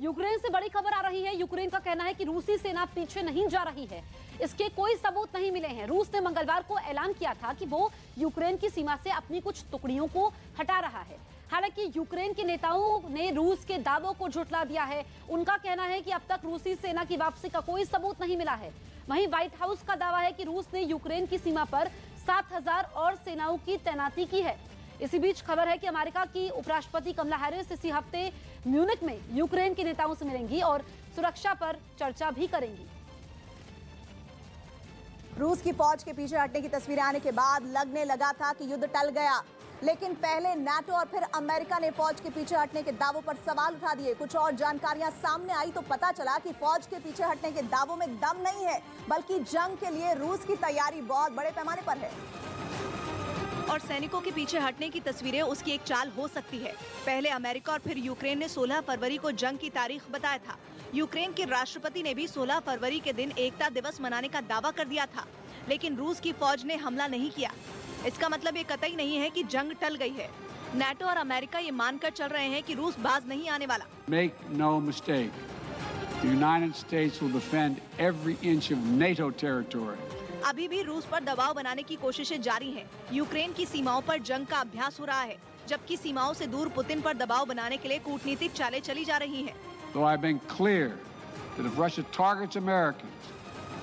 Ukraine से बड़ी खबर आ रही है। यूक्रेन का कहना है कि रूसी सेना पीछे नहीं जा रही है। इसके कोई सबूत नहीं मिले हैं। रूस ने मंगलवार को ऐलान किया था कि वो यूक्रेन की सीमा से अपनी कुछ टुकड़ियों को हटा रहा है। हालांकि यूक्रेन के नेताओं ने रूस के दावों को झुठला दिया है। उनका कहना है कि अब तक रूसी सेना की वापसी का कोई सबूत नहीं मिला है। वहीं व्हाइट हाउस का दावा है कि रूस ने यूक्रेन की सीमा पर 7,000 और सेनाओं की तैनाती की है। इसी बीच खबर है कि अमेरिका की उपराष्ट्रपति कमला हैरिस इसी हफ्ते म्यूनिख में यूक्रेन के नेताओं से मिलेंगी और सुरक्षा पर चर्चा भी करेंगी। रूस की फौज के पीछे हटने की तस्वीरें आने के बाद लगने लगा था कि युद्ध टल गया, लेकिन पहले नाटो और फिर अमेरिका ने फौज के पीछे हटने के दावों पर सवाल उठा दिए। कुछ और जानकारियां सामने आई तो पता चला कि फौज के पीछे हटने के दावों में दम नहीं है, बल्कि जंग के लिए रूस की तैयारी बहुत बड़े पैमाने पर है। और सैनिकों के पीछे हटने की तस्वीरें उसकी एक चाल हो सकती है। पहले अमेरिका और फिर यूक्रेन ने 16 फरवरी को जंग की तारीख बताया था। यूक्रेन के राष्ट्रपति ने भी 16 फरवरी के दिन एकता दिवस मनाने का दावा कर दिया था, लेकिन रूस की फौज ने हमला नहीं किया। इसका मतलब ये कतई नहीं है कि जंग टल गई है। नाटो और अमेरिका ये मानकर चल रहे हैं कि रूस बाज नहीं आने वाला। Make no mistake, the United States will defend every inch of NATO territory. अभी भी रूस पर दबाव बनाने की कोशिशें जारी हैं। यूक्रेन की सीमाओं पर जंग का अभ्यास हो रहा है, जबकि सीमाओं से दूर पुतिन पर दबाव बनाने के लिए कूटनीतिक चालें चली जा रही हैं। Though I've been clear that if Russia targets Americans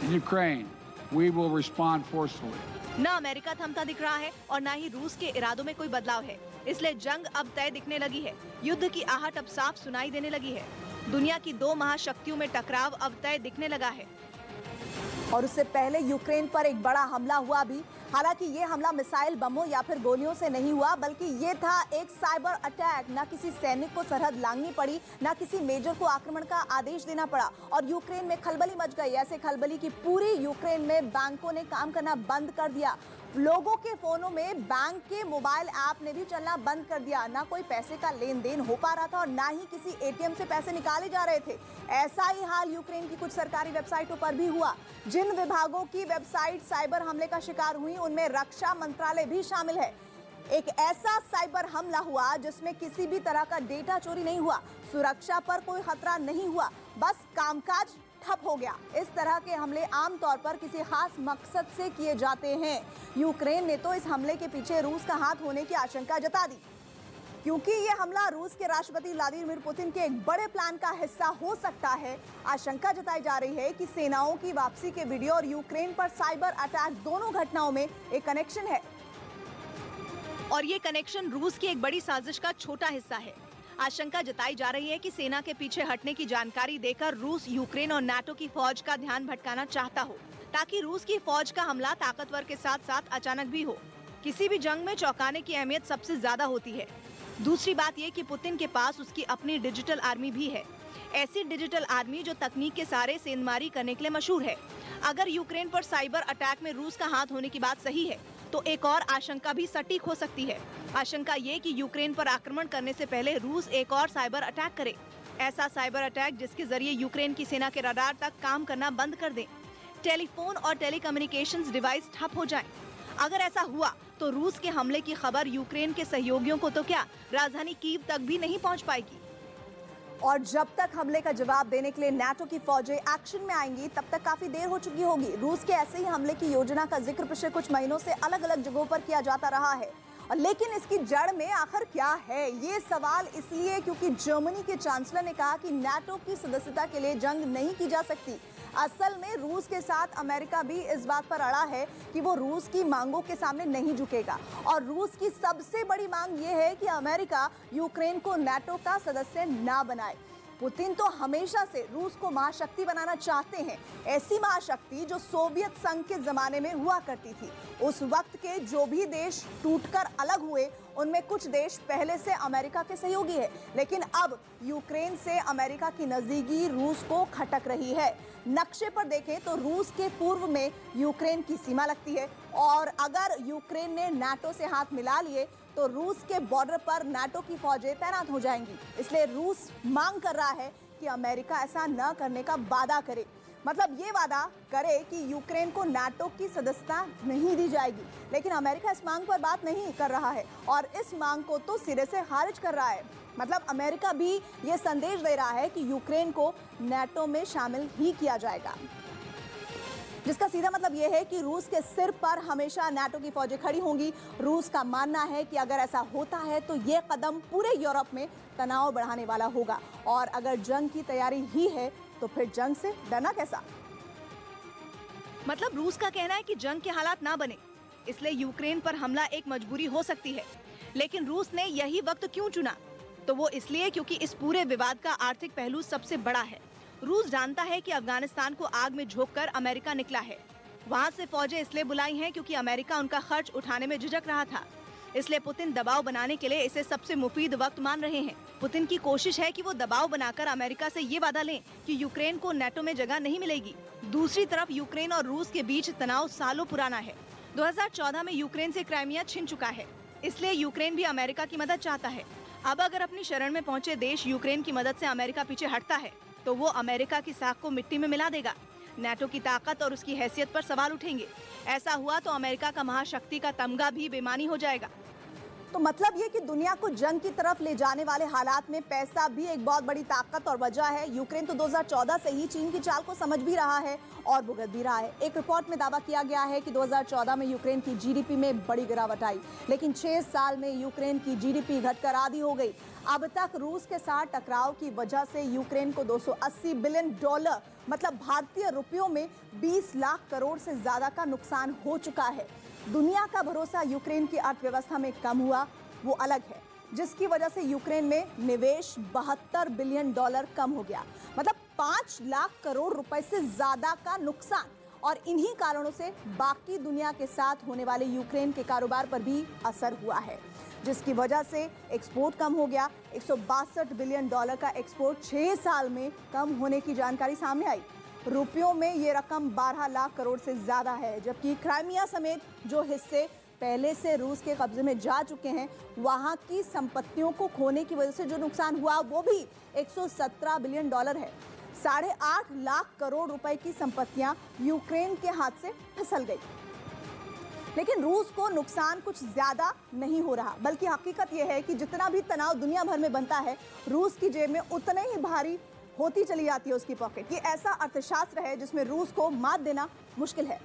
in Ukraine, we will respond forcefully. न अमेरिका थमता दिख रहा है और न ही रूस के इरादों में कोई बदलाव है, इसलिए जंग अब तय दिखने लगी है। युद्ध की आहट अब साफ सुनाई देने लगी है। दुनिया की दो महाशक्तियों में टकराव अब तय दिखने लगा है। और उससे पहले यूक्रेन पर एक बड़ा हमला हुआ भी। हालांकि ये हमला मिसाइल, बमों या फिर गोलियों से नहीं हुआ, बल्कि ये था एक साइबर अटैक। ना किसी सैनिक को सरहद लांघनी पड़ी, ना किसी मेजर को आक्रमण का आदेश देना पड़ा और यूक्रेन में खलबली मच गई। ऐसे खलबली की पूरी यूक्रेन में बैंकों ने काम करना बंद कर दिया। लोगों के फोनों में बैंक के मोबाइल ऐप ने भी चलना बंद कर दिया। ना कोई पैसे का लेन देन हो पा रहा था और ना ही किसी एटीएम से पैसे निकाले जा रहे थे। ऐसा ही हाल यूक्रेन की कुछ सरकारी वेबसाइटों पर भी हुआ। जिन विभागों की वेबसाइट साइबर हमले का शिकार हुई, उनमें रक्षा मंत्रालय भी शामिल है। एक ऐसा साइबर हमला हुआ जिसमें किसी भी तरह का डेटा चोरी नहीं हुआ, सुरक्षा पर कोई खतरा नहीं हुआ, बस कामकाज ठप हो गया। इस तरह के हमले आमतौर पर किसी खास मकसद से किए जाते हैं। यूक्रेन ने तो इस हमले के पीछे रूस का हाथ होने की आशंका जता दी, क्योंकि ये हमला रूस के राष्ट्रपति व्लादिमीर पुतिन के एक बड़े प्लान का हिस्सा हो सकता है। आशंका जताई जा रही है कि सेनाओं की वापसी के वीडियो और यूक्रेन पर साइबर अटैक, दोनों घटनाओं में एक कनेक्शन है और ये कनेक्शन रूस की एक बड़ी साजिश का छोटा हिस्सा है। आशंका जताई जा रही है कि सेना के पीछे हटने की जानकारी देकर रूस यूक्रेन और नाटो की फौज का ध्यान भटकाना चाहता हो, ताकि रूस की फौज का हमला ताकतवर के साथ साथ अचानक भी हो। किसी भी जंग में चौंकाने की अहमियत सबसे ज्यादा होती है। दूसरी बात ये कि पुतिन के पास उसकी अपनी डिजिटल आर्मी भी है। ऐसी डिजिटल आर्मी जो तकनीक के सहारे सेंधमारी करने के लिए मशहूर है। अगर यूक्रेन पर साइबर अटैक में रूस का हाथ होने की बात सही है, तो एक और आशंका भी सटीक हो सकती है। आशंका ये कि यूक्रेन पर आक्रमण करने से पहले रूस एक और साइबर अटैक करे। ऐसा साइबर अटैक जिसके जरिए यूक्रेन की सेना के रडार तक काम करना बंद कर दे, टेलीफोन और टेलीकम्युनिकेशंस डिवाइस ठप हो जाएं। अगर ऐसा हुआ तो रूस के हमले की खबर यूक्रेन के सहयोगियों को तो क्या, राजधानी कीव तक भी नहीं पहुंच पाएगी। और जब तक हमले का जवाब देने के लिए नाटो की फौजें एक्शन में आएंगी, तब तक काफी देर हो चुकी होगी। रूस के ऐसे ही हमले की योजना का जिक्र पिछले कुछ महीनों से अलग अलग जगहों पर किया जाता रहा है, लेकिन इसकी जड़ में आखिर क्या है, ये सवाल इसलिए क्योंकि जर्मनी के चांसलर ने कहा कि नाटो की सदस्यता के लिए जंग नहीं की जा सकती। असल में रूस के साथ अमेरिका भी इस बात पर अड़ा है कि वो रूस की मांगों के सामने नहीं झुकेगा। और रूस की सबसे बड़ी मांग ये है कि अमेरिका यूक्रेन को नाटो का सदस्य ना बनाए। पुतिन तो हमेशा से रूस को महाशक्ति बनाना चाहते हैं, ऐसी महाशक्ति जो सोवियत संघ के जमाने में हुआ करती थी। उस वक्त के जो भी देश टूटकर अलग हुए, उनमें कुछ देश पहले से अमेरिका के सहयोगी है, लेकिन अब यूक्रेन से अमेरिका की नजदीकी रूस को खटक रही है। नक्शे पर देखें तो रूस के पूर्व में यूक्रेन की सीमा लगती है और अगर यूक्रेन ने नाटो से हाथ मिला लिए तो रूस के बॉर्डर पर नाटो की फौजें तैनात हो जाएंगी। इसलिए रूस मांग कर रहा है कि अमेरिका ऐसा न करने का वादा करे। मतलब ये वादा करे कि यूक्रेन को नाटो की सदस्यता नहीं दी जाएगी, लेकिन अमेरिका इस मांग पर बात नहीं कर रहा है और इस मांग को तो सिरे से खारिज कर रहा है। मतलब अमेरिका भी ये संदेश दे रहा है कि यूक्रेन को नाटो में शामिल ही किया जाएगा, जिसका सीधा मतलब यह है कि रूस के सिर पर हमेशा नाटो की फौजें खड़ी होंगी। रूस का मानना है कि अगर ऐसा होता है तो यह कदम पूरे यूरोप में तनाव बढ़ाने वाला होगा और अगर जंग की तैयारी ही है तो फिर जंग से डरना कैसा। मतलब रूस का कहना है कि जंग के हालात ना बने, इसलिए यूक्रेन पर हमला एक मजबूरी हो सकती है। लेकिन रूस ने यही वक्त क्यों चुना? तो वो इसलिए क्योंकि इस पूरे विवाद का आर्थिक पहलू सबसे बड़ा है। रूस जानता है कि अफगानिस्तान को आग में झोंककर अमेरिका निकला है। वहाँ से फौजें इसलिए बुलाई हैं क्योंकि अमेरिका उनका खर्च उठाने में झिझक रहा था। इसलिए पुतिन दबाव बनाने के लिए इसे सबसे मुफीद वक्त मान रहे हैं। पुतिन की कोशिश है कि वो दबाव बनाकर अमेरिका से ये वादा लें कि यूक्रेन को नाटो में जगह नहीं मिलेगी। दूसरी तरफ यूक्रेन और रूस के बीच तनाव सालों पुराना है। 2014 में यूक्रेन से क्राइमिया छिन चुका है, इसलिए यूक्रेन भी अमेरिका की मदद चाहता है। अब अगर अपनी शरण में पहुंचे देश यूक्रेन की मदद से अमेरिका पीछे हटता है तो वो अमेरिका की साख को मिट्टी में मिला देगा। नाटो की ताकत और उसकी हैसियत पर सवाल उठेंगे। ऐसा हुआ तो अमेरिका का महाशक्ति का तमगा भी बेमानी हो जाएगा। तो मतलब ये कि दुनिया को जंग की तरफ ले जाने वाले हालात में पैसा भी एक बहुत बड़ी ताकत और वजह है। यूक्रेन तो 2014 से ही चीन की चाल को समझ भी रहा है और भुगत भी रहा है। एक रिपोर्ट में दावा किया गया है कि 2014 में यूक्रेन की जीडीपी में बड़ी गिरावट आई, लेकिन 6 साल में यूक्रेन की जीडीपी घटकर आधी हो गई। अब तक रूस के साथ टकराव की वजह से यूक्रेन को $280 बिलियन मतलब भारतीय रुपयों में 20 लाख करोड़ से ज्यादा का नुकसान हो चुका है। दुनिया का भरोसा यूक्रेन की अर्थव्यवस्था में कम हुआ वो अलग है, जिसकी वजह से यूक्रेन में निवेश $72 बिलियन कम हो गया, मतलब 5 लाख करोड़ रुपए से ज्यादा का नुकसान। और इन्हीं कारणों से बाकी दुनिया के साथ होने वाले यूक्रेन के कारोबार पर भी असर हुआ है, जिसकी वजह से एक्सपोर्ट कम हो गया। $162 बिलियन का एक्सपोर्ट 6 साल में कम होने की जानकारी सामने आई। रुपयों में ये रकम 12 लाख करोड़ से ज्यादा है, जबकि क्राइमिया समेत जो हिस्से पहले से रूस के कब्जे में जा चुके हैं, वहां की संपत्तियों को खोने की वजह से जो नुकसान हुआ वो भी $117 बिलियन है। 8.5 लाख करोड़ रुपए की संपत्तियां यूक्रेन के हाथ से फिसल गई। लेकिन रूस को नुकसान कुछ ज्यादा नहीं हो रहा, बल्कि हकीकत यह है कि जितना भी तनाव दुनिया भर में बनता है, रूस की जेब में उतने ही भारी होती चली जाती है उसकी पॉकेट। ये ऐसा अर्थशास्त्र है जिसमें रूस को मात देना मुश्किल है,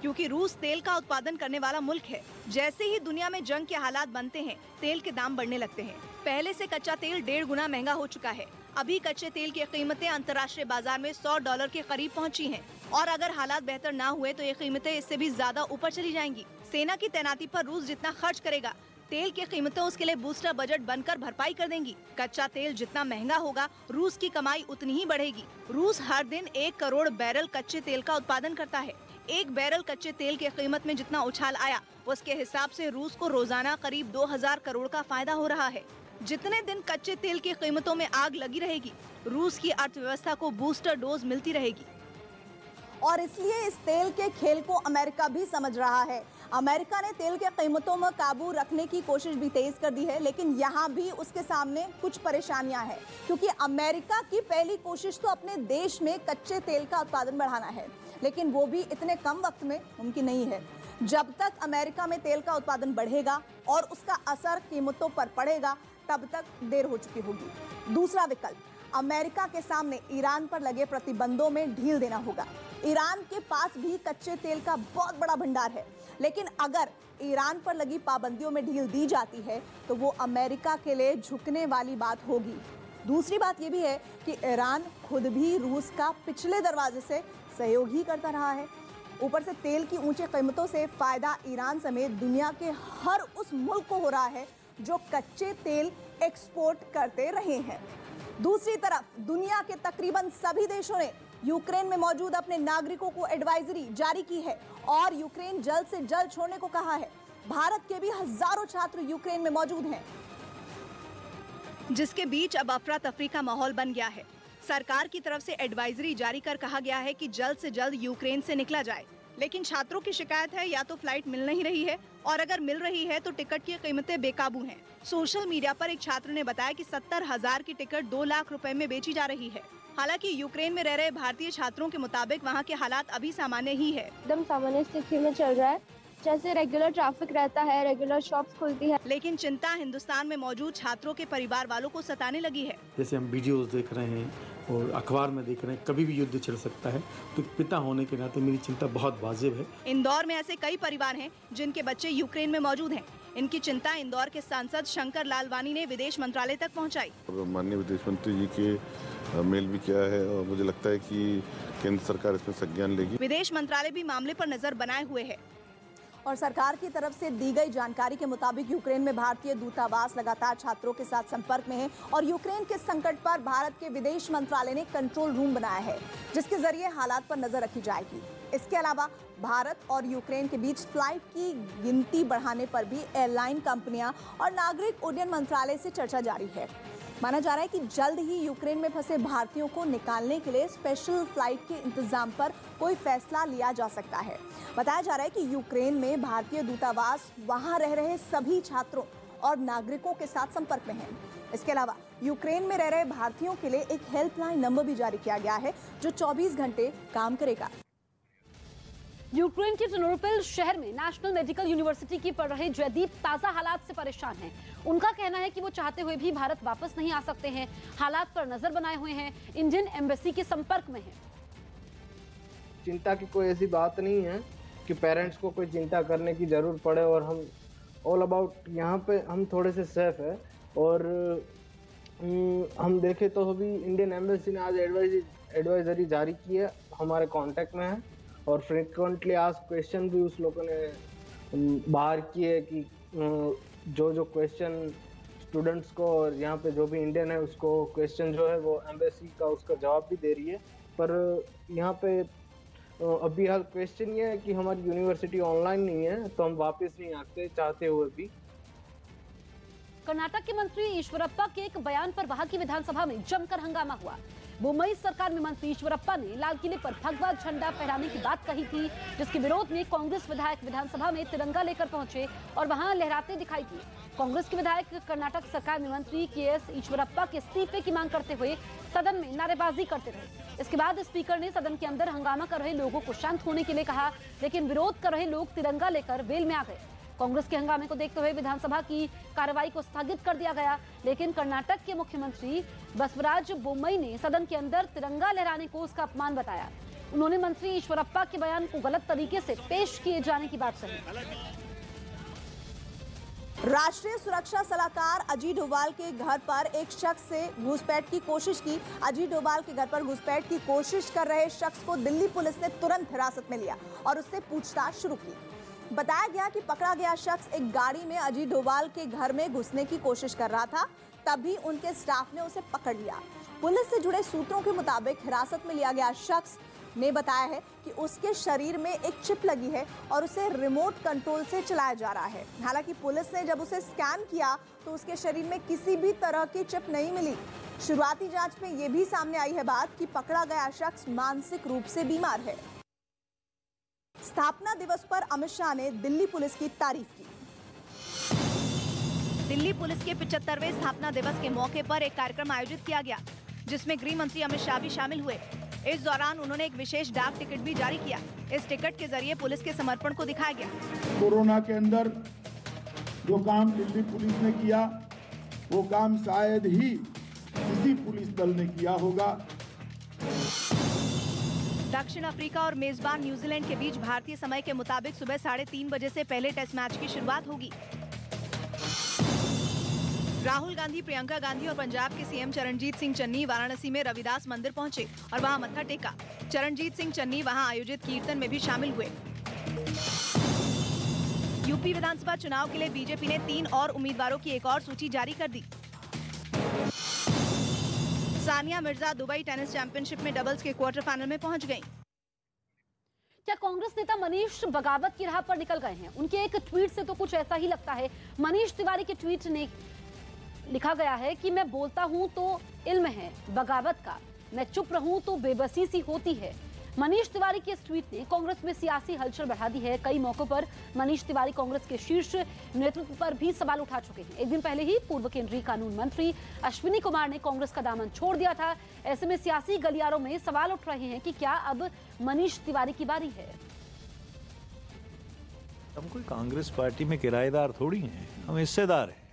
क्योंकि रूस तेल का उत्पादन करने वाला मुल्क है। जैसे ही दुनिया में जंग के हालात बनते हैं, तेल के दाम बढ़ने लगते हैं। पहले से कच्चा तेल 1.5 गुना महंगा हो चुका है। अभी कच्चे तेल की कीमतें अंतर्राष्ट्रीय बाजार में $100 के करीब पहुंची हैं। और अगर हालात बेहतर ना हुए तो ये कीमतें इससे भी ज्यादा ऊपर चली जाएंगी। सेना की तैनाती पर रूस जितना खर्च करेगा, तेल की कीमतें उसके लिए बूस्टर बजट बनकर भरपाई कर देंगी। कच्चा तेल जितना महंगा होगा, रूस की कमाई उतनी ही बढ़ेगी। रूस हर दिन 1 करोड़ बैरल कच्चे तेल का उत्पादन करता है। 1 बैरल कच्चे तेल की कीमत में जितना उछाल आया, उसके हिसाब से रूस को रोजाना करीब 2000 करोड़ का फायदा हो रहा है। जितने दिन कच्चे तेल की कीमतों में आग लगी रहेगी, रूस की अर्थव्यवस्था को बूस्टर डोज मिलती रहेगी। और इसलिए इस तेल के खेल को अमेरिका भी समझ रहा है। अमेरिका ने तेल के कीमतों में काबू रखने की कोशिश भी तेज कर दी है, लेकिन यहाँ भी उसके सामने कुछ परेशानियां हैं, क्योंकि अमेरिका की पहली कोशिश तो अपने देश में कच्चे तेल का उत्पादन बढ़ाना है, लेकिन वो भी इतने कम वक्त में मुमकिन नहीं है। जब तक अमेरिका में तेल का उत्पादन बढ़ेगा और उसका असर कीमतों पर पड़ेगा, तब तक देर हो चुकी होगी। दूसरा विकल्प, अमेरिका के सामने ईरान पर लगे प्रतिबंधों में ढील देना होगा। ईरान के पास भी कच्चे तेल का बहुत बड़ा भंडार है, लेकिन अगर ईरान पर लगी पाबंदियों में ढील दी जाती है तो वो अमेरिका के लिए झुकने वाली बात होगी। दूसरी बात ये भी है कि ईरान खुद भी रूस का पिछले दरवाजे से सहयोग ही करता रहा है। ऊपर से तेल की ऊंची कीमतों से फायदा ईरान समेत दुनिया के हर उस मुल्क को हो रहा है जो कच्चे तेल एक्सपोर्ट करते रहे हैं। दूसरी तरफ दुनिया के तकरीबन सभी देशों ने यूक्रेन में मौजूद अपने नागरिकों को एडवाइजरी जारी की है और यूक्रेन जल्द से जल्द छोड़ने को कहा है। भारत के भी हजारों छात्र यूक्रेन में मौजूद हैं, जिसके बीच अब अफरा तफरी का माहौल बन गया है। सरकार की तरफ से एडवाइजरी जारी कर कहा गया है कि जल्द से जल्द यूक्रेन से निकला जाए, लेकिन छात्रों की शिकायत है या तो फ्लाइट मिल नहीं रही है और अगर मिल रही है तो टिकट की कीमतें बेकाबू हैं। सोशल मीडिया पर एक छात्र ने बताया कि 70,000 की टिकट 2 लाख रुपए में बेची जा रही है। हालांकि यूक्रेन में रह रहे भारतीय छात्रों के मुताबिक वहां के हालात अभी सामान्य ही है। एकदम सामान्य स्थिति में चल रहा है, जैसे रेगुलर ट्रैफिक रहता है, रेगुलर शॉप्स खुलती है। लेकिन चिंता हिंदुस्तान में मौजूद छात्रों के परिवार वालों को सताने लगी है। जैसे हम वीडियोस देख रहे हैं और अखबार में देख रहे हैं, कभी भी युद्ध छिड़ सकता है, तो पिता होने के नाते मेरी चिंता बहुत वाजिब है। इंदौर में ऐसे कई परिवार हैं जिनके बच्चे यूक्रेन में मौजूद हैं। इनकी चिंता इंदौर के सांसद शंकर लालवानी ने विदेश मंत्रालय तक पहुंचाई। माननीय विदेश मंत्री जी के मेल भी किया है और मुझे लगता है कि केंद्र सरकार इसमें संज्ञान लेगी। विदेश मंत्रालय भी मामले पर नजर बनाए हुए है और सरकार की तरफ से दी गई जानकारी के मुताबिक यूक्रेन में भारतीय दूतावास लगातार छात्रों के साथ संपर्क में है और यूक्रेन के संकट पर भारत के विदेश मंत्रालय ने कंट्रोल रूम बनाया है, जिसके जरिए हालात पर नजर रखी जाएगी। इसके अलावा भारत और यूक्रेन के बीच फ्लाइट की गिनती बढ़ाने पर भी एयरलाइन कंपनियां और नागरिक उड्डयन मंत्रालय से चर्चा जारी है। माना जा रहा है कि जल्द ही यूक्रेन में फंसे भारतीयों को निकालने के लिए स्पेशल फ्लाइट के इंतजाम पर कोई फैसला लिया जा सकता है। बताया जा रहा है कि यूक्रेन में भारतीय दूतावास वहां रह रहे सभी छात्रों और नागरिकों के साथ संपर्क में है। इसके अलावा यूक्रेन में रह रहे भारतीयों के लिए एक हेल्पलाइन नंबर भी जारी किया गया है जो 24 घंटे काम करेगा। यूक्रेन के टर्नोपिल शहर में नेशनल मेडिकल यूनिवर्सिटी की पढ़ रहे जयदीप ताजा हालात से परेशान हैं। उनका कहना है कि वो चाहते हुए भी भारत वापस नहीं आ सकते हैं। हालात पर नजर बनाए हुए हैं, इंडियन एम्बेसी के संपर्क में हैं। चिंता की कोई ऐसी बात नहीं है कि पेरेंट्स को कोई चिंता करने की जरूरत पड़े और हम ऑल अबाउट यहाँ पे हम थोड़े से सेफ है। और हम देखें तो अभी इंडियन एम्बेसी ने आज एडवाइजरी जारी की है, हमारे कांटेक्ट में है और फ्रिक्वेंटली आस्क्ड क्वेश्चन भी उस लोगों ने बाहर किए कि जो क्वेश्चन स्टूडेंट्स को और यहाँ पे जो भी इंडियन है उसको क्वेश्चन जो है वो एम्बेसी का उसका जवाब भी दे रही है। पर यहाँ पे अभी हाल क्वेश्चन ये है कि हमारी यूनिवर्सिटी ऑनलाइन नहीं है तो हम वापस नहीं आते चाहते हुए भी। कर्नाटक के मंत्री ईश्वरप्पा के एक बयान पर वहां की विधानसभा में जमकर हंगामा हुआ। मुंबई सरकार में मंत्री ईश्वरप्पा ने लाल किले पर भगवा झंडा फहराने की बात कही थी, जिसके विरोध में कांग्रेस विधायक विधानसभा में तिरंगा लेकर पहुंचे और वहां लहराते दिखाई दिए। कांग्रेस के विधायक कर्नाटक सरकार में मंत्री के.एस. ईश्वरप्पा के इस्तीफे की मांग करते हुए सदन में नारेबाजी करते रहे। इसके बाद स्पीकर ने सदन के अंदर हंगामा कर रहे लोगों को शांत होने के लिए कहा, लेकिन विरोध कर रहे लोग तिरंगा लेकर वेल में आ गए। कांग्रेस के हंगामे को देखते हुए विधानसभा की कार्रवाई को स्थगित कर दिया गया, लेकिन कर्नाटक के मुख्यमंत्री बसवराज बोम्मई ने सदन के अंदर तिरंगा लहराने को उसका अपमान बताया। उन्होंने मंत्री ईश्वरप्पा के बयान को गलत तरीके से पेश किए जाने की बात कही। राष्ट्रीय सुरक्षा सलाहकार अजीत डोभाल के घर पर एक शख्स से घुसपैठ की कोशिश की। अजीत डोभाल के घर पर घुसपैठ की कोशिश कर रहे शख्स को दिल्ली पुलिस ने तुरंत हिरासत में लिया और उससे पूछताछ शुरू की। बताया गया कि पकड़ा गया शख्स एक गाड़ी में अजीत डोभाल के घर में घुसने की कोशिश कर रहा था, तभी उनके स्टाफ ने उसे पकड़ लिया। पुलिस से जुड़े सूत्रों के मुताबिक हिरासत में लिया गया शख्स ने बताया है कि उसके शरीर में एक चिप लगी है और उसे रिमोट कंट्रोल से चलाया जा रहा है। हालांकि पुलिस ने जब उसे स्कैन किया तो उसके शरीर में किसी भी तरह की चिप नहीं मिली। शुरुआती जांच में यह भी सामने आई है बात कि पकड़ा गया शख्स मानसिक रूप से बीमार है। स्थापना दिवस पर अमित शाह ने दिल्ली पुलिस की तारीफ की। दिल्ली पुलिस के 75वें स्थापना दिवस के मौके पर एक कार्यक्रम आयोजित किया गया, जिसमें गृह मंत्री अमित शाह भी शामिल हुए। इस दौरान उन्होंने एक विशेष डाक टिकट भी जारी किया। इस टिकट के जरिए पुलिस के समर्पण को दिखाया गया। कोरोना के अंदर जो काम दिल्ली पुलिस ने किया वो काम शायद ही किसी पुलिस दल ने किया होगा। दक्षिण अफ्रीका और मेजबान न्यूजीलैंड के बीच भारतीय समय के मुताबिक सुबह 3:30 बजे से पहले टेस्ट मैच की शुरुआत होगी। राहुल गांधी, प्रियंका गांधी और पंजाब के सीएम चरणजीत सिंह चन्नी वाराणसी में रविदास मंदिर पहुंचे और वहां मत्था टेका। चरणजीत सिंह चन्नी वहां आयोजित कीर्तन में भी शामिल हुए। यूपी विधानसभा चुनाव के लिए बीजेपी ने 3 और उम्मीदवारों की एक और सूची जारी कर दी। Sania Mirza Dubai tennis championship में डबल्स के क्वार्टर फाइनल में पहुंच गईं। क्या कांग्रेस नेता मनीष बगावत की राह पर निकल गए हैं? उनके एक ट्वीट से तो कुछ ऐसा ही लगता है। मनीष तिवारी के ट्वीट ने लिखा गया है कि मैं बोलता हूं तो इल्म है बगावत का, मैं चुप रहूं तो बेबसी सी होती है। मनीष तिवारी के इस ट्वीट ने कांग्रेस में सियासी हलचल बढ़ा दी है। कई मौकों पर मनीष तिवारी कांग्रेस के शीर्ष नेतृत्व पर भी सवाल उठा चुके हैं। एक दिन पहले ही पूर्व केंद्रीय कानून मंत्री अश्विनी कुमार ने कांग्रेस का दामन छोड़ दिया था। ऐसे में सियासी गलियारों में सवाल उठ रहे हैं कि क्या अब मनीष तिवारी की बारी है। हम कोई कांग्रेस पार्टी में किराएदार थोड़ी हैं, हम हिस्सेदार हैं।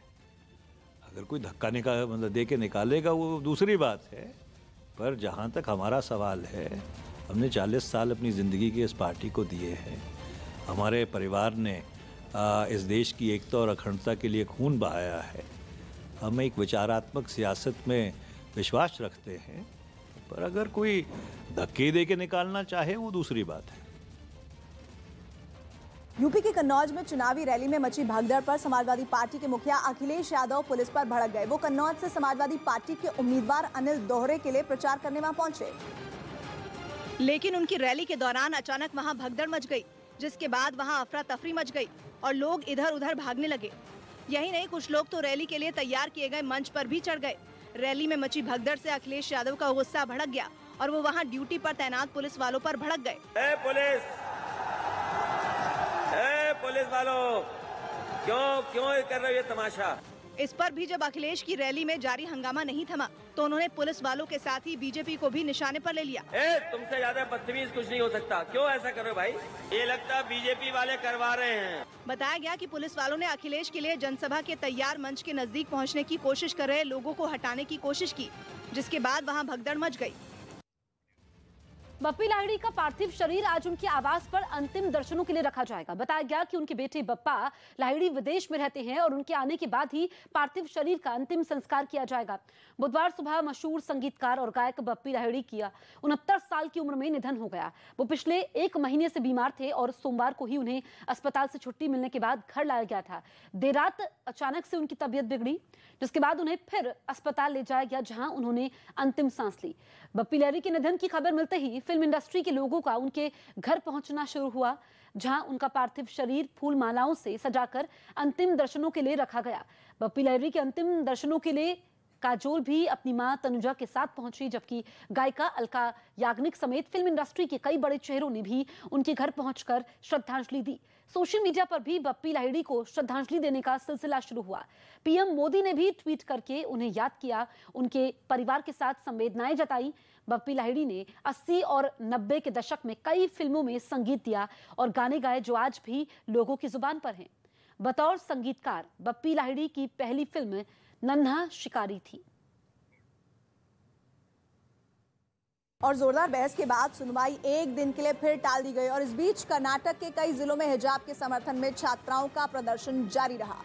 अगर कोई धक्का मतलब दे के निकालेगा वो दूसरी बात है, पर जहाँ तक हमारा सवाल है, हमने 40 साल अपनी ज़िंदगी की इस पार्टी को दिए हैं। हमारे परिवार ने इस देश की एकता और अखंडता के लिए खून बहाया है। हम एक विचारात्मक सियासत में विश्वास रखते हैं, पर अगर कोई धक्के दे के निकालना चाहे वो दूसरी बात है। यूपी के कन्नौज में चुनावी रैली में मची भगदड़ पर समाजवादी पार्टी के मुखिया अखिलेश यादव पुलिस पर भड़क गए। वो कन्नौज से समाजवादी पार्टी के उम्मीदवार अनिल दोहरे के लिए प्रचार करने वहां पहुंचे, लेकिन उनकी रैली के दौरान अचानक वहां भगदड़ मच गई, जिसके बाद वहां अफरा तफरी मच गई और लोग इधर उधर भागने लगे। यही नहीं, कुछ लोग तो रैली के लिए तैयार किए गए मंच पर भी चढ़ गए। रैली में मची भगदड़ से अखिलेश यादव का गुस्सा भड़क गया और वो वहाँ ड्यूटी पर तैनात पुलिस वालों पर भड़क गए। पुलिस वालों, क्यों कर रहे हो ये तमाशा? इस पर भी जब अखिलेश की रैली में जारी हंगामा नहीं थमा तो उन्होंने पुलिस वालों के साथ ही बीजेपी को भी निशाने पर ले लिया। तुमसे ज्यादा बदतमीज कुछ नहीं हो सकता, क्यों ऐसा कर रहे हो भाई? ये लगता बीजेपी वाले करवा रहे हैं। बताया गया कि पुलिस वालों ने अखिलेश के लिए जनसभा के तैयार मंच के नजदीक पहुंचने की कोशिश कर रहे लोगों को हटाने की कोशिश की, जिसके बाद वहां भगदड़ मच गई। बप्पी लाहिड़ी का पार्थिव शरीर आज उनके आवास पर अंतिम दर्शनों के लिए रखा जाएगा। बताया गया कि उनके बेटे बप्पा लाहिड़ी विदेश में रहते हैं और उनके आने के बाद ही पार्थिव शरीर का अंतिम संस्कार किया जाएगा। बुधवार सुबह मशहूर संगीतकार और गायक बप्पी लाहिड़ी की 69 साल की उम्र में निधन हो गया। वो पिछले 1 महीने से बीमार थे और सोमवार को ही उन्हें अस्पताल से छुट्टी मिलने के बाद घर लाया गया था। देर रात अचानक से उनकी तबीयत बिगड़ी, जिसके बाद उन्हें फिर अस्पताल ले जाया गया, जहां उन्होंने अंतिम सांस ली। बप्पी लाहिड़ी के निधन की खबर मिलते ही फिल्म इंडस्ट्री के लोगों का उनके घर पहुंचना शुरू हुआ, जहां उनका पार्थिव शरीर फूल मालाओं से सजाकर अंतिम दर्शनों के लिए रखा गया। बप्पी लाहिड़ी के अंतिम दर्शनों के लिए काजोल भी अपनी मां तनुजा के साथ पहुंची, जबकि गायिका अलका याग्निक समेत फिल्म इंडस्ट्री के कई बड़े चेहरों ने भी उनके घर पहुंचकर श्रद्धांजलि दी। सोशल मीडिया पर भी बप्पी लाहिड़ी को श्रद्धांजलि देने का सिलसिला शुरू हुआ। पीएम मोदी ने भी ट्वीट करके उन्हें याद किया, उनके परिवार के साथ संवेदनाएं जताई। बप्पी लाहिड़ी ने 80 और 90 के दशक में कई फिल्मों में संगीत दिया और गाने गाए जो आज भी लोगों की जुबान पर हैं। बतौर संगीतकार बप्पी लाहिड़ी की पहली फिल्म नन्हा शिकारी थी। और जोरदार बहस के बाद सुनवाई एक दिन के लिए फिर टाल दी गई और इस बीच कर्नाटक के कई जिलों में हिजाब के समर्थन में छात्राओं का प्रदर्शन जारी रहा।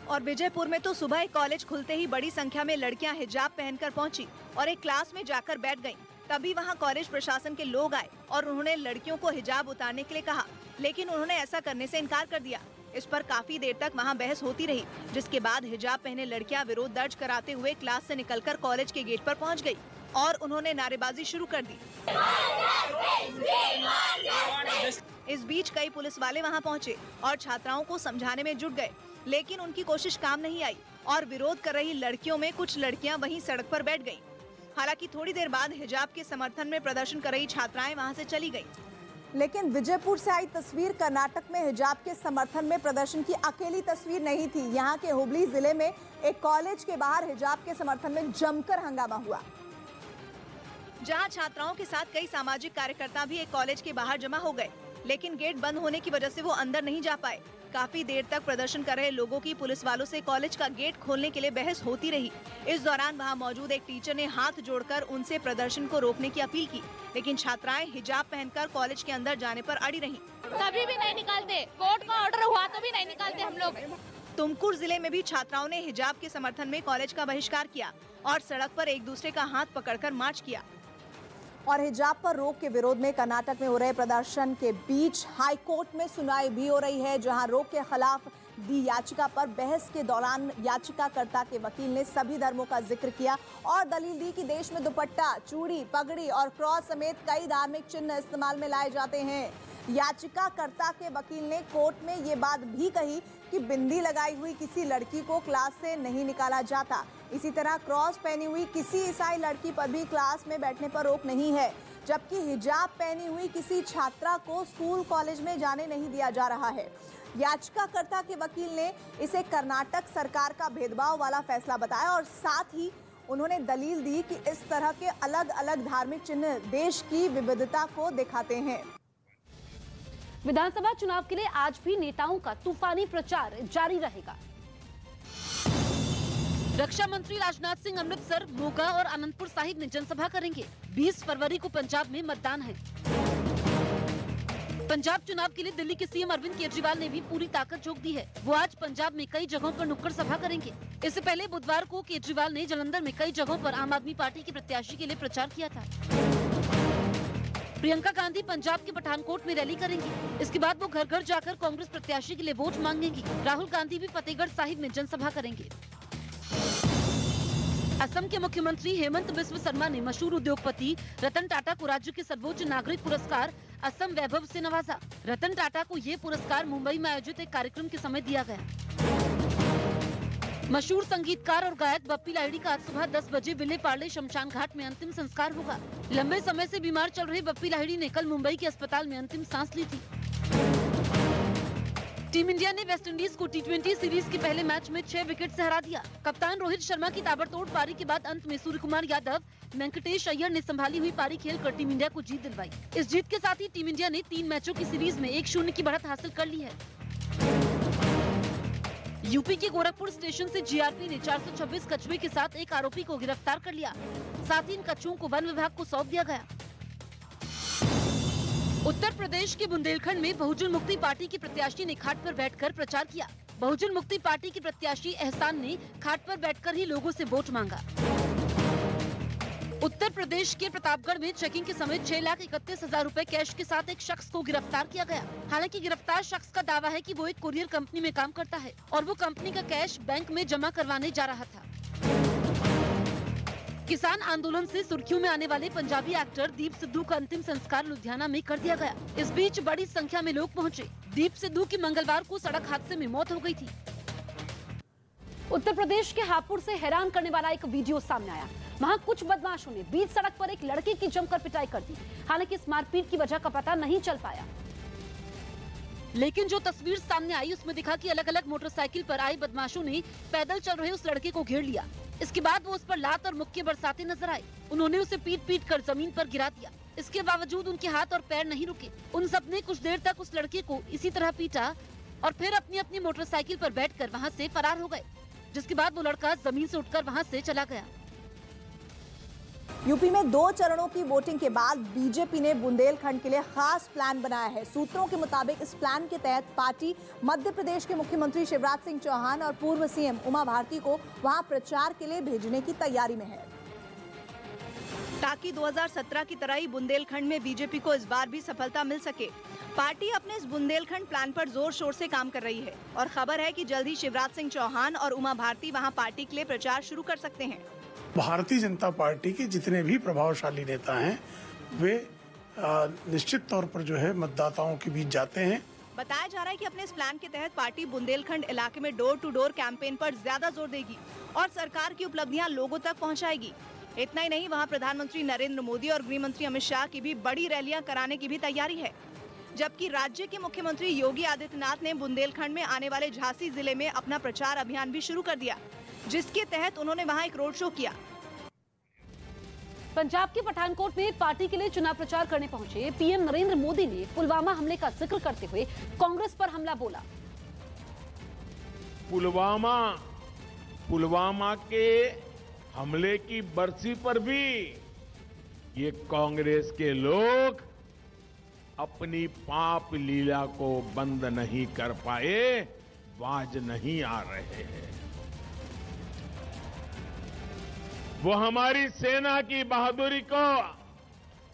और विजयपुर में तो सुबह कॉलेज खुलते ही बड़ी संख्या में लड़कियां हिजाब पहनकर पहुंची और एक क्लास में जाकर बैठ गईं। तभी वहां कॉलेज प्रशासन के लोग आए और उन्होंने लड़कियों को हिजाब उतारने के लिए कहा, लेकिन उन्होंने ऐसा करने से इनकार कर दिया। इस पर काफी देर तक वहां बहस होती रही, जिसके बाद हिजाब पहने लड़कियां विरोध दर्ज कराते हुए क्लास से निकलकर कॉलेज के गेट पर पहुंच गई और उन्होंने नारेबाजी शुरू कर दी। इस बीच कई पुलिस वाले वहां पहुंचे और छात्राओं को समझाने में जुट गए, लेकिन उनकी कोशिश काम नहीं आई और विरोध कर रही लड़कियों में कुछ लड़कियां वहीं सड़क पर बैठ गईं। हालांकि थोड़ी देर बाद हिजाब के समर्थन में प्रदर्शन कर रही छात्राएं वहां से चली गईं। लेकिन विजयपुर से आई तस्वीर कर्नाटक में हिजाब के समर्थन में प्रदर्शन की अकेली तस्वीर नहीं थी। यहाँ के हुबली जिले में एक कॉलेज के बाहर हिजाब के समर्थन में जमकर हंगामा हुआ, जहां छात्राओं के साथ कई सामाजिक कार्यकर्ता भी एक कॉलेज के बाहर जमा हो गए, लेकिन गेट बंद होने की वजह से वो अंदर नहीं जा पाए। काफी देर तक प्रदर्शन कर रहे लोगों की पुलिस वालों से कॉलेज का गेट खोलने के लिए बहस होती रही। इस दौरान वहां मौजूद एक टीचर ने हाथ जोड़कर उनसे प्रदर्शन को रोकने की अपील की, लेकिन छात्राएं हिजाब पहनकर कॉलेज के अंदर जाने पर अड़ी रहीं। कभी भी नहीं निकालते, कोर्ट का ऑर्डर हुआ तो भी नहीं निकालते हम लोग। तुमकुर जिले में भी छात्राओं ने हिजाब के समर्थन में कॉलेज का बहिष्कार किया और सड़क पर एक दूसरे का हाथ पकड़कर मार्च किया। और हिजाब पर रोक के विरोध में कर्नाटक में हो रहे प्रदर्शन के बीच हाई कोर्ट में सुनवाई भी हो रही है, जहां रोक के खिलाफ दी याचिका पर बहस के दौरान याचिकाकर्ता के वकील ने सभी धर्मों का जिक्र किया और दलील दी कि देश में दुपट्टा, चूड़ी, पगड़ी और क्रॉस समेत कई धार्मिक चिन्ह इस्तेमाल में लाए जाते हैं। याचिकाकर्ता के वकील ने कोर्ट में ये बात भी कही कि बिंदी लगाई हुई किसी लड़की को क्लास से नहीं निकाला जाता। इसी तरह क्रॉस पहनी हुई किसी ईसाई लड़की पर भी क्लास में बैठने पर रोक नहीं है। जबकि हिजाब पहनी हुई किसी छात्रा को स्कूल कॉलेज में जाने नहीं दिया जा रहा है। याचिकाकर्ता के वकील ने इसे कर्नाटक सरकार का भेदभाव वाला फैसला बताया और साथ ही उन्होंने दलील दी कि इस तरह के अलग अलग धार्मिक चिन्ह देश की विविधता को दिखाते हैं। विधानसभा चुनाव के लिए आज भी नेताओं का तूफानी प्रचार जारी रहेगा। रक्षा मंत्री राजनाथ सिंह अमृतसर, मोगा और आनंदपुर साहिब में जनसभा करेंगे। 20 फरवरी को पंजाब में मतदान है। पंजाब चुनाव के लिए दिल्ली के सीएम अरविंद केजरीवाल ने भी पूरी ताकत झोंक दी है। वो आज पंजाब में कई जगहों पर नुक्कड़ सभा करेंगे। इससे पहले बुधवार को केजरीवाल ने जालंधर में कई जगहों पर आम आदमी पार्टी के प्रत्याशी के लिए प्रचार किया था। प्रियंका गांधी पंजाब के पठानकोट में रैली करेंगी। इसके बाद वो घर घर जाकर कांग्रेस प्रत्याशी के लिए वोट मांगेंगी। राहुल गांधी भी फतेहगढ़ साहिब में जनसभा करेंगे। असम के मुख्यमंत्री हेमंत बिस्व शर्मा ने मशहूर उद्योगपति रतन टाटा को राज्य के सर्वोच्च नागरिक पुरस्कार असम वैभव से नवाजा। रतन टाटा को ये पुरस्कार मुंबई में आयोजित एक कार्यक्रम के समय दिया गया। मशहूर संगीतकार और गायक बप्पी लाहिड़ी का आज सुबह 10 बजे विले पार्ले शमशान घाट में अंतिम संस्कार होगा। लंबे समय से बीमार चल रहे बप्पी लाहिड़ी ने कल मुंबई के अस्पताल में अंतिम सांस ली थी। टीम इंडिया ने वेस्टइंडीज को टी20 सीरीज के पहले मैच में 6 विकेट से हरा दिया। कप्तान रोहित शर्मा की ताबड़तोड़ पारी के बाद अंत में सूर्यकुमार यादव, वेंकटेश अय्यर ने संभाली हुई पारी खेलकर टीम इंडिया को जीत दिलवाई। इस जीत के साथ ही टीम इंडिया ने 3 मैचों की सीरीज में 1-0 की बढ़त हासिल कर ली है। यूपी के गोरखपुर स्टेशन से जीआरपी ने 426 कछुए के साथ एक आरोपी को गिरफ्तार कर लिया। साथ ही इन कछुओं को वन विभाग को सौंप दिया गया। उत्तर प्रदेश के बुंदेलखंड में बहुजन मुक्ति पार्टी के प्रत्याशी ने खाट पर बैठकर प्रचार किया। बहुजन मुक्ति पार्टी के प्रत्याशी एहसान ने खाट पर बैठकर ही लोगों से वोट मांगा। उत्तर प्रदेश के प्रतापगढ़ में चेकिंग के समय 6,31,000 रुपए कैश के साथ एक शख्स को गिरफ्तार किया गया। हालांकि गिरफ्तार शख्स का दावा है कि वो एक कुरियर कंपनी में काम करता है और वो कंपनी का कैश बैंक में जमा करवाने जा रहा था। किसान आंदोलन से सुर्खियों में आने वाले पंजाबी एक्टर दीप सिद्धू का अंतिम संस्कार लुधियाना में कर दिया गया। इस बीच बड़ी संख्या में लोग पहुंचे। दीप सिद्धू की मंगलवार को सड़क हादसे में मौत हो गई थी। उत्तर प्रदेश के हापुड़ से हैरान करने वाला एक वीडियो सामने आया। वहां कुछ बदमाशों ने बीच सड़क पर एक लड़के की जमकर पिटाई कर दी। हालांकि इस मारपीट की वजह का पता नहीं चल पाया, लेकिन जो तस्वीर सामने आई उसमें दिखा कि अलग अलग मोटरसाइकिल पर आए बदमाशों ने पैदल चल रहे उस लड़के को घेर लिया। इसके बाद वो उस पर लात और मुक्के बरसाते नजर आए। उन्होंने उसे पीट कर जमीन पर गिरा दिया। इसके बावजूद उनके हाथ और पैर नहीं रुके। उन सबने कुछ देर तक उस लड़के को इसी तरह पीटा और फिर अपनी अपनी मोटरसाइकिल पर बैठकर वहां से फरार हो गए, जिसके बाद वो लड़का जमीन से उठकर वहां से चला गया। यूपी में 2 चरणों की वोटिंग के बाद बीजेपी ने बुंदेलखंड के लिए खास प्लान बनाया है। सूत्रों के मुताबिक इस प्लान के तहत पार्टी मध्य प्रदेश के मुख्यमंत्री शिवराज सिंह चौहान और पूर्व सीएम उमा भारती को वहां प्रचार के लिए भेजने की तैयारी में है, ताकि 2017 की तरह ही बुंदेलखंड में बीजेपी को इस बार भी सफलता मिल सके। पार्टी अपने इस बुंदेलखंड प्लान पर जोर शोर से काम कर रही है और खबर है कि जल्द ही शिवराज सिंह चौहान और उमा भारती वहां पार्टी के लिए प्रचार शुरू कर सकते हैं। भारतीय जनता पार्टी के जितने भी प्रभावशाली नेता हैं वे निश्चित तौर पर जो है मतदाताओं के बीच जाते हैं। बताया जा रहा है कि अपने इस प्लान के तहत पार्टी बुंदेलखंड इलाके में डोर टू डोर कैंपेन पर ज्यादा जोर देगी और सरकार की उपलब्धियां लोगों तक पहुंचाएगी। इतना ही नहीं, वहां प्रधानमंत्री नरेंद्र मोदी और गृह मंत्री अमित शाह की भी बड़ी रैलियां कराने की भी तैयारी है। जबकि राज्य के मुख्यमंत्री योगी आदित्यनाथ ने बुंदेलखंड में आने वाले झांसी जिले में अपना प्रचार अभियान भी शुरू कर दिया, जिसके तहत उन्होंने वहां एक रोड शो किया। पंजाब के पठानकोट में पार्टी के लिए चुनाव प्रचार करने पहुंचे पीएम नरेंद्र मोदी ने पुलवामा हमले का जिक्र करते हुए कांग्रेस पर हमला बोला। पुलवामा के हमले की बरसी पर भी ये कांग्रेस के लोग अपनी पाप लीला को बंद नहीं कर पाए, बाज नहीं आ रहे हैं। वो हमारी सेना की बहादुरी को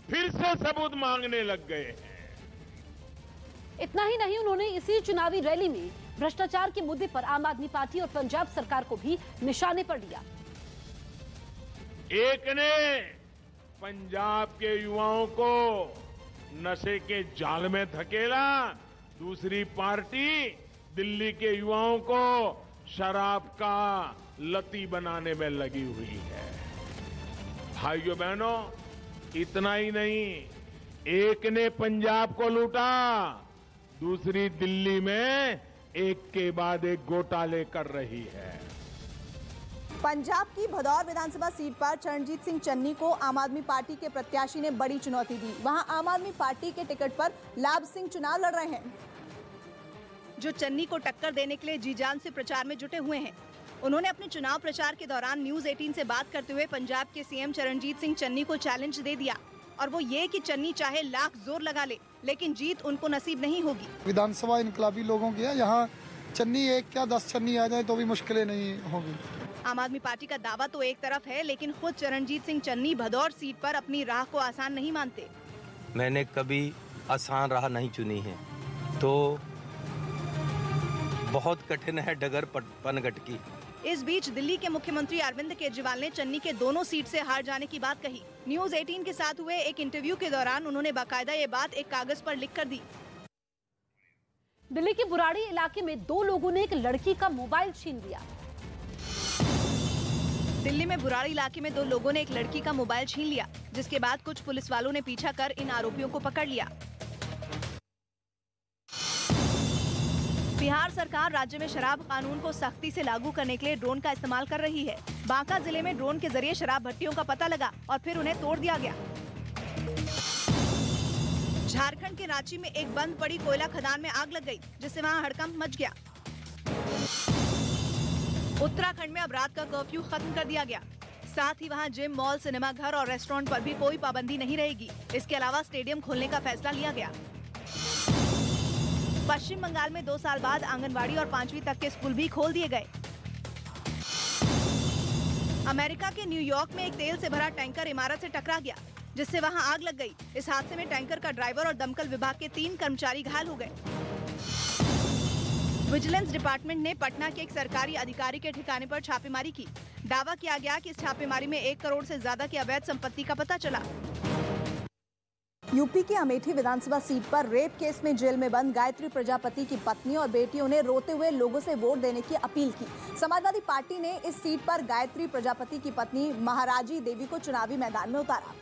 फिर से सबूत मांगने लग गए हैं। इतना ही नहीं, उन्होंने इसी चुनावी रैली में भ्रष्टाचार के मुद्दे पर आम आदमी पार्टी और पंजाब सरकार को भी निशाने पर लिया। एक ने पंजाब के युवाओं को नशे के जाल में धकेला, दूसरी पार्टी दिल्ली के युवाओं को शराब का लती बनाने में लगी हुई है। भाइयों बहनों, इतना ही नहीं, एक ने पंजाब को लूटा, दूसरी दिल्ली में एक के बाद एक घोटाले कर रही है। पंजाब की भदौर विधानसभा सीट पर चरणजीत सिंह चन्नी को आम आदमी पार्टी के प्रत्याशी ने बड़ी चुनौती दी। वहां आम आदमी पार्टी के टिकट पर लाभ सिंह चुनाव लड़ रहे हैं, जो चन्नी को टक्कर देने के लिए जी जान से प्रचार में जुटे हुए हैं। उन्होंने अपने चुनाव प्रचार के दौरान न्यूज 18 से बात करते हुए पंजाब के सीएम चरणजीत सिंह चन्नी को चैलेंज दे दिया, और वो ये कि चन्नी चाहे लाख जोर लगा ले, लेकिन जीत उनको नसीब नहीं होगी। विधानसभा इनकलाबी लोगों की है, यहाँ चन्नी एक क्या 10 चन्नी आ जाए तो भी मुश्किलें नहीं होगी। आम आदमी पार्टी का दावा तो एक तरफ है, लेकिन खुद चरणजीत सिंह चन्नी भदौर सीट पर अपनी राह को आसान नहीं मानते। मैंने कभी आसान राह नहीं चुनी है, तो बहुत कठिन है डगर पनघट की। इस बीच दिल्ली के मुख्यमंत्री अरविंद केजरीवाल ने चन्नी के दोनों सीट से हार जाने की बात कही। न्यूज 18 के साथ हुए एक इंटरव्यू के दौरान उन्होंने बाकायदा ये बात एक कागज पर लिख कर दी। दिल्ली के बुराड़ी इलाके में 2 लोगों ने एक लड़की का मोबाइल छीन लिया। दिल्ली में बुराड़ी इलाके में 2 लोगों ने एक लड़की का मोबाइल छीन लिया, जिसके बाद कुछ पुलिस वालों ने पीछा कर इन आरोपियों को पकड़ लिया। बिहार सरकार राज्य में शराब कानून को सख्ती से लागू करने के लिए ड्रोन का इस्तेमाल कर रही है। बांका जिले में ड्रोन के जरिए शराब भट्टियों का पता लगा और फिर उन्हें तोड़ दिया गया। झारखंड के रांची में एक बंद पड़ी कोयला खदान में आग लग गई, जिससे वहां हड़कंप मच गया। उत्तराखंड में अब रात का कर्फ्यू खत्म कर दिया गया। साथ ही वहां जिम, मॉल, सिनेमा घर और रेस्टोरेंट पर भी कोई पाबंदी नहीं रहेगी। इसके अलावा स्टेडियम खोलने का फैसला लिया गया। पश्चिम बंगाल में 2 साल बाद आंगनवाड़ी और 5वीं तक के स्कूल भी खोल दिए गए। अमेरिका के न्यूयॉर्क में एक तेल से भरा टैंकर इमारत से टकरा गया, जिससे वहां आग लग गई। इस हादसे में टैंकर का ड्राइवर और दमकल विभाग के 3 कर्मचारी घायल हो गए। विजिलेंस डिपार्टमेंट ने पटना के एक सरकारी अधिकारी के ठिकाने पर छापेमारी की। दावा किया गया कि इस छापेमारी में 1 करोड़ से ज्यादा की अवैध संपत्ति का पता चला। यूपी की अमेठी विधानसभा सीट पर रेप केस में जेल में बंद गायत्री प्रजापति की पत्नी और बेटियों ने रोते हुए लोगों से वोट देने की अपील की। समाजवादी पार्टी ने इस सीट पर गायत्री प्रजापति की पत्नी महाराजी देवी को चुनावी मैदान में उतारा,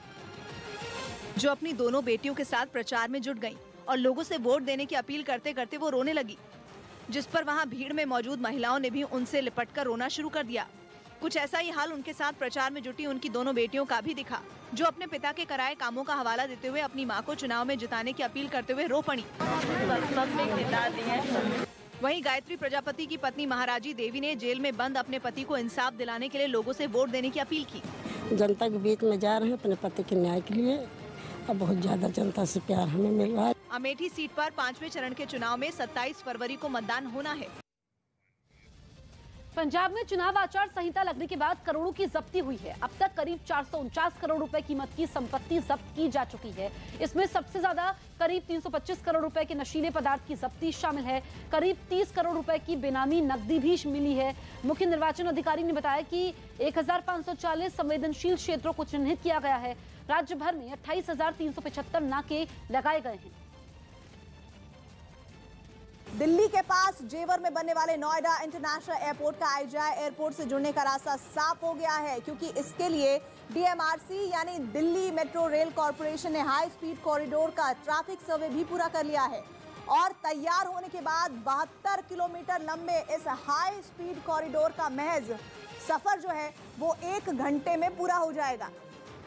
जो अपनी दोनों बेटियों के साथ प्रचार में जुट गईं और लोगों से वोट देने की अपील करते करते वो रोने लगी, जिस पर वहां भीड़ में मौजूद महिलाओं ने भी उनसे लिपटकर रोना शुरू कर दिया। कुछ ऐसा ही हाल उनके साथ प्रचार में जुटी उनकी दोनों बेटियों का भी दिखा, जो अपने पिता के कराए कामों का हवाला देते हुए अपनी मां को चुनाव में जिताने की अपील करते हुए रो पड़ी। वहीं गायत्री प्रजापति की पत्नी महाराजी देवी ने जेल में बंद अपने पति को इंसाफ दिलाने के लिए लोगों से वोट देने की अपील की। जनता के बीच में जा रहे हैं अपने पति के न्याय के लिए, अब बहुत ज्यादा जनता से प्यार हमें मिल रहा है। अमेठी सीट पर 5वें चरण के चुनाव में 27 फरवरी को मतदान होना है। पंजाब में चुनाव आचार संहिता लगने के बाद करोड़ों की जब्ती हुई है। अब तक करीब 449 करोड़ रुपए कीमत की संपत्ति जब्त की जा चुकी है। इसमें सबसे ज्यादा करीब 325 करोड़ रुपए के नशीले पदार्थ की जब्ती शामिल है। करीब 30 करोड़ रुपए की बेनामी नकदी भी मिली है। मुख्य निर्वाचन अधिकारी ने बताया कि 1540 संवेदनशील क्षेत्रों को चिन्हित किया गया है। राज्य भर में 28,375 नाके लगाए गए हैं। दिल्ली के पास जेवर में बनने वाले नोएडा इंटरनेशनल एयरपोर्ट का आईजीआई एयरपोर्ट से जुड़ने का रास्ता साफ हो गया है, क्योंकि इसके लिए डीएमआरसी यानी दिल्ली मेट्रो रेल कॉरपोरेशन ने हाई स्पीड कॉरिडोर का ट्रैफिक सर्वे भी पूरा कर लिया है। और तैयार होने के बाद 72 किलोमीटर लंबे इस हाई स्पीड कॉरिडोर का महज सफर जो है वो 1 घंटे में पूरा हो जाएगा,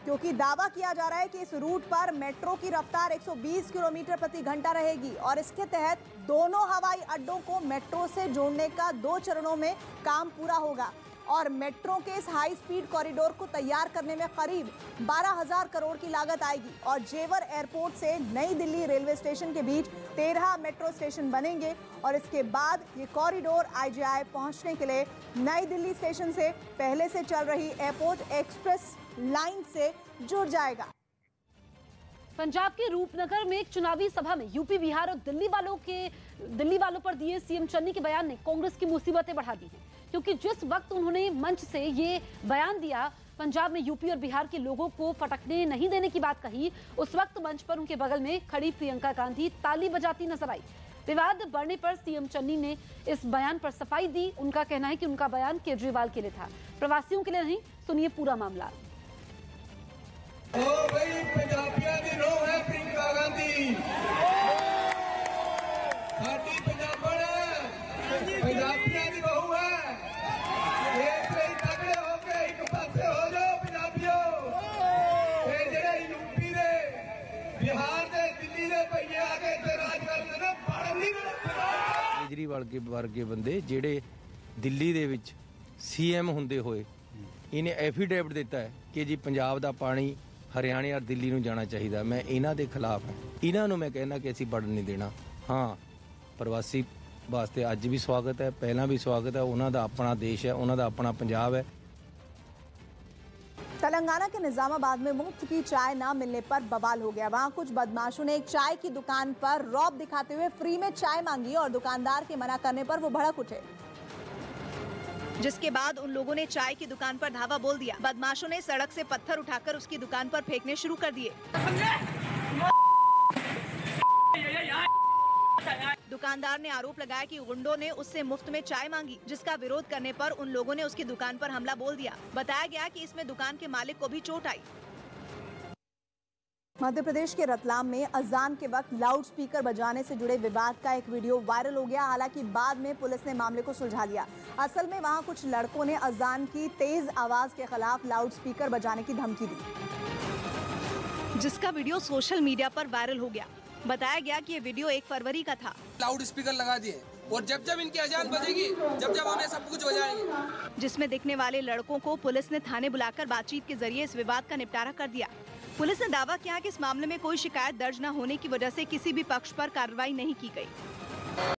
क्योंकि दावा किया जा रहा है कि इस रूट पर मेट्रो की रफ्तार 120 किलोमीटर प्रति घंटा रहेगी और इसके तहत दोनों हवाई अड्डों को मेट्रो से जोड़ने का 2 चरणों में काम पूरा होगा। और मेट्रो के इस हाई स्पीड कॉरिडोर को तैयार करने में करीब 12,000 करोड़ की लागत आएगी। और जेवर एयरपोर्ट से नई दिल्ली रेलवे स्टेशन के बीच 13 मेट्रो स्टेशन बनेंगे और इसके बाद ये कॉरिडोर आईजीआई पहुंचने के लिए नई दिल्ली स्टेशन से पहले से चल रही एयरपोर्ट एक्सप्रेस लाइन से जुड़ जाएगा। पंजाब के रूपनगर में एक चुनावी सभा में यूपी, बिहार और दिल्ली वालों पर दिए सीएम चन्नी के बयान ने कांग्रेस की मुसीबतें बढ़ा दी हैं, क्योंकि जिस वक्त उन्होंने मंच से ये बयान दिया, पंजाब में यूपी और बिहार के लोगों को फटकने नहीं देने की बात कही, उस वक्त मंच पर उनके बगल में खड़ी प्रियंका गांधी ताली बजाती नजर आई। विवाद बढ़ने पर सीएम चन्नी ने इस बयान पर सफाई दी। उनका कहना है कि उनका बयान केजरीवाल के लिए था, प्रवासियों के लिए नहीं। सुनिए पूरा मामला। भाई पंजाबियों की रोह है प्रियंका गांधी, साडी पंजाबण पंजाबियों की बहू है। एक पे तगड़े होके एक पासे हो जाओ पंजाबियों। ये जेड़े यूपी दे, बिहार दे, दिल्ली दे भईए आके इत्थे राज करदे ने बड़ नहीं केजरीवाल के वर्गे बंदे ਜਿਹੜੇ ਦਿੱਲੀ ਦੇ ਵਿੱਚ ਸੀਐਮ ਹੁੰਦੇ ਹੋਏ ਇਹਨੇ ਐਫੀਡੇਵਿਟ ਦਿੱਤਾ ਹੈ ਕਿ ਜੀ ਪੰਜਾਬ ਦਾ ਪਾਣੀ ਹਰਿਆਣਾ ਔਰ ਦਿੱਲੀ ਨੂੰ ਜਾਣਾ ਚਾਹੀਦਾ। ਮੈਂ ਇਹਨਾਂ ਦੇ ਖਿਲਾਫ ਹਾਂ। ਇਹਨਾਂ ਨੂੰ ਮੈਂ ਕਹਿੰਦਾ ਕਿ ਅਸੀਂ ਵੜਨ ਨਹੀਂ ਦੇਣਾ। ਹਾਂ, ਪ੍ਰਵਾਸੀ ਵਾਸਤੇ ਅੱਜ ਵੀ ਸਵਾਗਤ ਹੈ, ਪਹਿਲਾਂ ਵੀ ਸਵਾਗਤ ਹੈ। ਉਹਨਾਂ ਦਾ ਆਪਣਾ ਦੇਸ਼ ਹੈ, ਉਹਨਾਂ ਦਾ ਆਪਣਾ ਪੰਜਾਬ ਹੈ। तेलंगाना के निजामाबाद में मुफ्त की चाय न मिलने पर बवाल हो गया। वहां कुछ बदमाशों ने एक चाय की दुकान पर रौब दिखाते हुए फ्री में चाय मांगी और दुकानदार के मना करने पर वो भड़क उठे, जिसके बाद उन लोगों ने चाय की दुकान पर धावा बोल दिया। बदमाशों ने सड़क से पत्थर उठाकर उसकी दुकान पर फेंकने शुरू कर दिए। दुकानदार ने आरोप लगाया कि गुंडों ने उससे मुफ्त में चाय मांगी, जिसका विरोध करने पर उन लोगों ने उसकी दुकान पर हमला बोल दिया। बताया गया कि इसमें दुकान के मालिक को भी चोट आई। मध्य प्रदेश के रतलाम में अजान के वक्त लाउड स्पीकर बजाने से जुड़े विवाद का एक वीडियो वायरल हो गया। हालांकि बाद में पुलिस ने मामले को सुलझा लिया। असल में वहां कुछ लड़कों ने अजान की तेज आवाज के खिलाफ लाउड स्पीकर बजाने की धमकी दी, जिसका वीडियो सोशल मीडिया पर वायरल हो गया। बताया गया कि ये वीडियो 1 फरवरी का था। लाउड स्पीकर लगा दिए और जब जब इनकी अजान बजेगी जब जब हमें सब कुछ बजाएंगे। जिसमें दिखने वाले लड़कों को पुलिस ने थाने बुलाकर बातचीत के जरिए इस विवाद का निपटारा कर दिया। पुलिस ने दावा किया कि इस मामले में कोई शिकायत दर्ज न होने की वजह से किसी भी पक्ष पर कार्रवाई नहीं की गई।